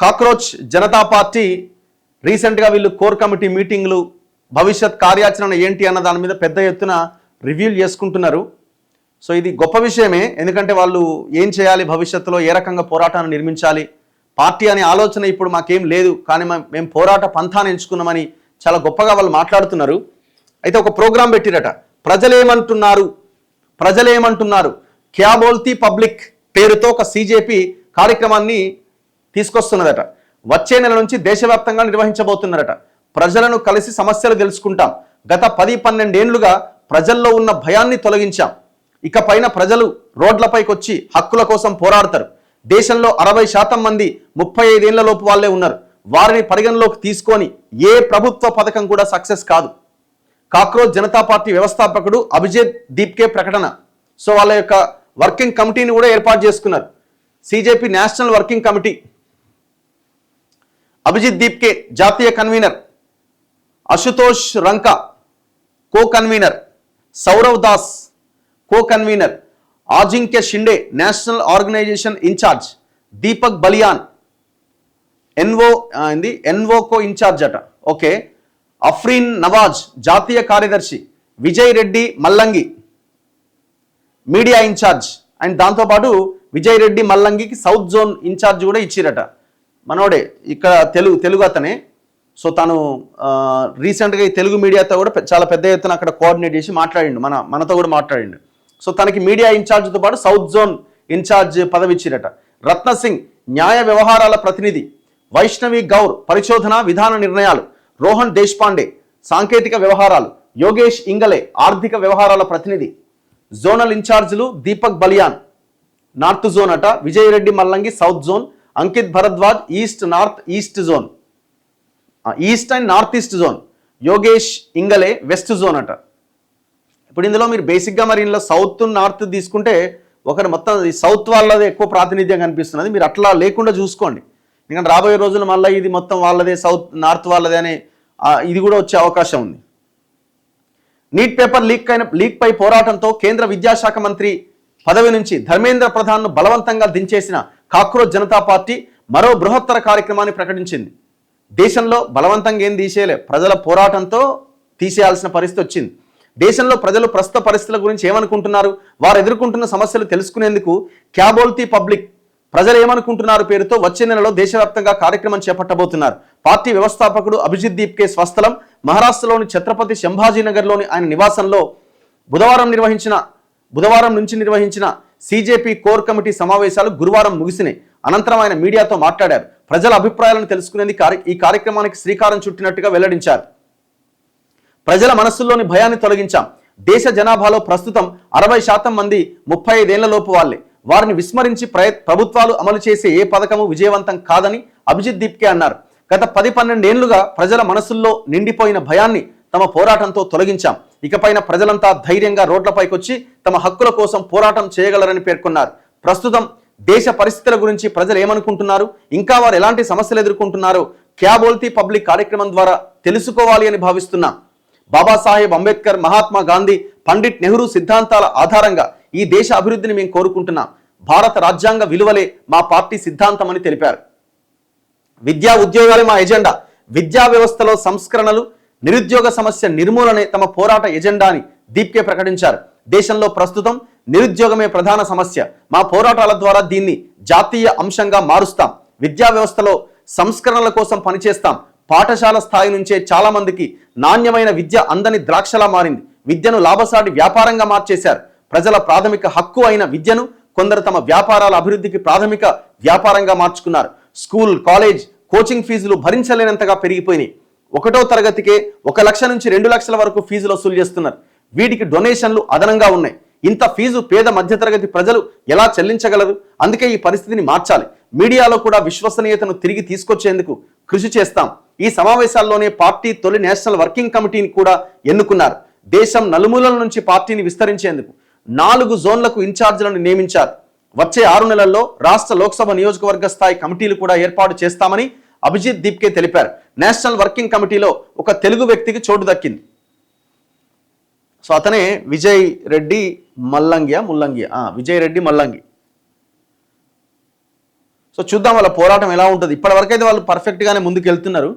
Cockroach Janata party రీసెంట్గా వీళ్ళు core committee మీటింగ్లు భవిష్యత్ కార్యాచరణ ఏంటి అన్న దాని మీద పెద్ద ఎత్తున రివ్యూలు చేసుకుంటున్నారు. సో ఇది గొప్ప విషయమే, ఎందుకంటే వాళ్ళు ఏం చేయాలి, భవిష్యత్తులో ఏ రకంగా పోరాటాన్ని నిర్మించాలి, పార్టీ అనే ఆలోచన ఇప్పుడు మాకేం లేదు, కానీ మేము పోరాట పంథాన్ని ఎంచుకున్నామని చాలా గొప్పగా వాళ్ళు మాట్లాడుతున్నారు. అయితే ఒక ప్రోగ్రాం పెట్టిరట, ప్రజలేమంటున్నారు క్యా బోల్తీ పబ్లిక్ పేరుతో ఒక సిజేపీ కార్యక్రమాన్ని తీసుకొస్తున్నదట. వచ్చే నెల నుంచి దేశవ్యాప్తంగా నిర్వహించబోతున్నారట. ప్రజలను కలిసి సమస్యలు తెలుసుకుంటాం. గత 10-12 ఏళ్లుగా ప్రజల్లో ఉన్న భయాన్ని తొలగించాం. ఇకపైన ప్రజలు రోడ్లపైకి వచ్చి హక్కుల కోసం పోరాడతారు. దేశంలో 60% మంది 35 ఏళ్ల లోపు వాళ్ళే ఉన్నారు. వారిని పరిగణలోకి తీసుకొని ఏ ప్రభుత్వ పథకం కూడా సక్సెస్ కాదు. కాక్రోచ్ జనతా పార్టీ వ్యవస్థాపకుడు అభిజిత్ దీప్కే ప్రకటన. సో వాళ్ళ యొక్క వర్కింగ్ కమిటీని కూడా ఏర్పాటు చేసుకున్నారు. CJP national working committee. Abhijit Dipke జాతీయ convener, Ashutosh Ranka co convener, Sourav Das co convener, Ajinkya Shinde national organisation in charge, Deepak Baliyan NO co in charge అట. ఓకే, అఫ్రీన్ నవాజ్ జాతీయ కార్యదర్శి, Vijay Reddy Mallangi media in charge. And దాంతోపాటు విజయ్ రెడ్డి మల్లంగికి సౌత్ జోన్ ఇన్ఛార్జ్ కూడా ఇచ్చిరట. మనోడే ఇక్కడ తెలుగు అతనే. సో తను రీసెంట్గా ఈ తెలుగు మీడియాతో కూడా చాలా పెద్ద ఎత్తున అక్కడ కోఆర్డినేట్ చేసి మాట్లాడిండు, మనతో కూడా మాట్లాడిండు. సో తనకి మీడియా ఇన్ఛార్జ్తో పాటు సౌత్ జోన్ ఇన్ఛార్జ్ పదవి ఇచ్చిరట. రత్న సింగ్ న్యాయ వ్యవహారాల ప్రతినిధి, వైష్ణవి గౌర్ పరిశోధన విధాన నిర్ణయాలు, రోహన్ దేశ్పాండే సాంకేతిక వ్యవహారాలు, యోగేష్ ఇంగలే ఆర్థిక వ్యవహారాల ప్రతినిధి. జోనల్ ఇన్ఛార్జీలు దీపక్ బలియాన్ నార్త్ జోన్ అట, Vijay Reddy Mallangi south zone, Ankit Bharadwaj east north east zone, east and north east zone, Yogesh Ingale west zone అట. ఇప్పుడు ఇందులో మీరు బేసిక్గా మరి ఇందులో సౌత్ నార్త్ తీసుకుంటే ఒకరు మొత్తం సౌత్ వాళ్ళదే ఎక్కువ ప్రాతినిధ్యం కనిపిస్తున్నది. మీరు అట్లా లేకుండా చూసుకోండి, ఎందుకంటే రాబోయే రోజులు మళ్ళీ ఇది మొత్తం వాళ్ళదే సౌత్ నార్త్ వాళ్ళదే అనే ఇది కూడా వచ్చే అవకాశం ఉంది. నీట్ పేపర్ లీక్ పై పోరాటంతో కేంద్ర విద్యాశాఖ మంత్రి పదవి నుంచి ధర్మేంద్ర ప్రధాన్ను బలవంతంగా దించేసిన కాక్రోచ్ జనతా పార్టీ మరో బృహత్తర కార్యక్రమాన్ని ప్రకటించింది. దేశంలో బలవంతంగా ఏం తీసేయలే, ప్రజల పోరాటంతో తీసేయాల్సిన పరిస్థితి వచ్చింది. దేశంలో ప్రజలు ప్రస్తుత పరిస్థితుల గురించి ఏమనుకుంటున్నారు, వారు ఎదుర్కొంటున్న సమస్యలు తెలుసుకునేందుకు క్యా బోల్తీ పబ్లిక్ ప్రజలు ఏమనుకుంటున్నారు పేరుతో వచ్చే నెలలో దేశవ్యాప్తంగా కార్యక్రమం చేపట్టబోతున్నారు. పార్టీ వ్యవస్థాపకుడు అభిజిత్ దీప్కే స్వస్థలం మహారాష్ట్రలోని ఛత్రపతి సంభాజీనగర్లోని ఆయన నివాసంలో బుధవారం నుంచి నిర్వహించిన సిజేపీ కోర్ కమిటీ సమావేశాలు గురువారం ముగిసినాయి. అనంతరం ఆయన మీడియాతో మాట్లాడారు. ప్రజల అభిప్రాయాలను తెలుసుకునేందుకు ఈ కార్యక్రమానికి శ్రీకారం చుట్టినట్టుగా వెల్లడించారు. ప్రజల మనస్సుల్లోని భయాన్ని తొలగించాం. దేశ జనాభాలో ప్రస్తుతం 60% మంది 35 ఏళ్ల లోపు వాళ్ళే. వారిని విస్మరించి ప్రభుత్వాలు అమలు చేసే ఏ పథకము విజయవంతం కాదని అభిజిత్ దీప్కే అన్నారు. గత 10-12 ఏళ్లుగా ప్రజల మనసుల్లో నిండిపోయిన భయాన్ని తమ పోరాటంతో తొలగించాం. ఇకపైన ప్రజలంతా ధైర్యంగా రోడ్లపైకి వచ్చి తమ హక్కుల కోసం పోరాటం చేయగలరని పేర్కొన్నారు. ప్రస్తుతం దేశ పరిస్థితుల గురించి ప్రజలు ఏమనుకుంటున్నారు, ఇంకా వారు ఎలాంటి సమస్యలు ఎదుర్కొంటున్నారో క్యా బోల్తీ పబ్లిక్ కార్యక్రమం ద్వారా తెలుసుకోవాలి అని భావిస్తున్నాం. బాబాసాహెబ్ అంబేద్కర్, మహాత్మా గాంధీ, పండిట్ నెహ్రూ సిద్ధాంతాల ఆధారంగా ఈ దేశ అభివృద్ధిని మేము కోరుకుంటున్నాం. భారత రాజ్యాంగ విలువలే మా పార్టీ సిద్ధాంతం అని తెలిపారు. విద్యా ఉద్యోగాలే మా ఎజెండా. విద్యా వ్యవస్థలో సంస్కరణలు, నిరుద్యోగ సమస్య నిర్మూలనే తమ పోరాట ఎజెండా అని దీప్కే ప్రకటించారు. దేశంలో ప్రస్తుతం నిరుద్యోగమే ప్రధాన సమస్య. మా పోరాటాల ద్వారా దీన్ని జాతీయ అంశంగా మారుస్తాం. విద్యా వ్యవస్థలో సంస్కరణల కోసం పనిచేస్తాం. పాఠశాల స్థాయి నుంచే చాలా మందికి నాణ్యమైన విద్య అందని ద్రాక్షలా మారింది. విద్యను లాభసాటి వ్యాపారంగా మార్చేశారు. ప్రజల ప్రాథమిక హక్కు అయిన విద్యను కొందరు తమ వ్యాపారాల అభివృద్ధికి ప్రాథమిక వ్యాపారంగా మార్చుకున్నారు. స్కూల్, కాలేజ్, కోచింగ్ ఫీజులు భరించలేనంతగా పెరిగిపోయినాయి. 1వ తరగతికే 1 లక్ష నుంచి 2 లక్షల వరకు ఫీజులు వసూలు చేస్తున్నారు. వీటికి డొనేషన్లు అదనంగా ఉన్నాయి. ఇంత ఫీజు పేద మధ్యతరగతి ప్రజలు ఎలా చెల్లించగలరు? అందుకే ఈ పరిస్థితిని మార్చాలి. మీడియాలో కూడా విశ్వసనీయతను తిరిగి తీసుకొచ్చేందుకు కృషి చేస్తాం. ఈ సమావేశాల్లోనే పార్టీ తొలి నేషనల్ వర్కింగ్ కమిటీని కూడా ఎన్నుకున్నారు. దేశం నలుమూలల నుంచి పార్టీని విస్తరించేందుకు 4 జోన్లకు ఇన్ఛార్జీలను నియమించారు. వచ్చే 6 నెలల్లో రాష్ట్ర లోక్సభ నియోజకవర్గ స్థాయి కమిటీలు కూడా ఏర్పాటు చేస్తామని అభిజిత్ దీప్కే తెలిపారు. నేషనల్ వర్కింగ్ కమిటీలో ఒక తెలుగు వ్యక్తికి చోటు దక్కింది. సో అతనే విజయ్ రెడ్డి మల్లంగి. విజయ్ రెడ్డి మల్లంగి. సో చూద్దాం వాళ్ళ పోరాటం ఎలా ఉంటుంది. ఇప్పటివరకైతే వాళ్ళు పర్ఫెక్ట్గానే ముందుకు వెళ్తున్నారు.